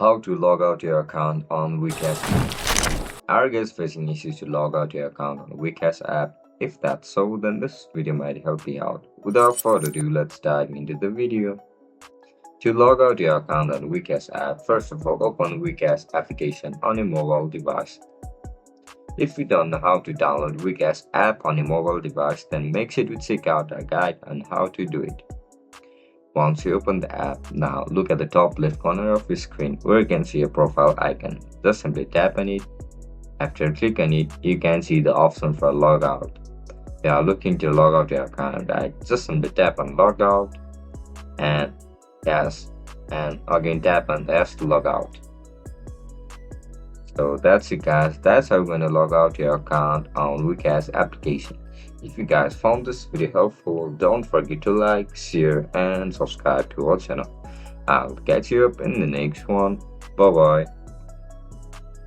How to log out your account on WeCash. Are you guys facing issues to log out your account on WeCash app? If that's so, then this video might help you out. Without further ado, let's dive into the video. To log out your account on WeCash app, first of all, open WeCash application on your mobile device. If you don't know how to download WeCash app on your mobile device, then make sure to check out our guide on how to do it. Once you open the app, now look at the top left corner of your screen where you can see a profile icon. Just simply tap on it. After click on it, you can see the option for logout. If you are looking to log out your account, right? Just simply tap on logout and yes, and again tap on S to log out. So that's it guys, that's how you're going to log out your account on WeCash application. If you guys found this video helpful, don't forget to like, share and subscribe to our channel. I'll catch you up in the next one. Bye bye.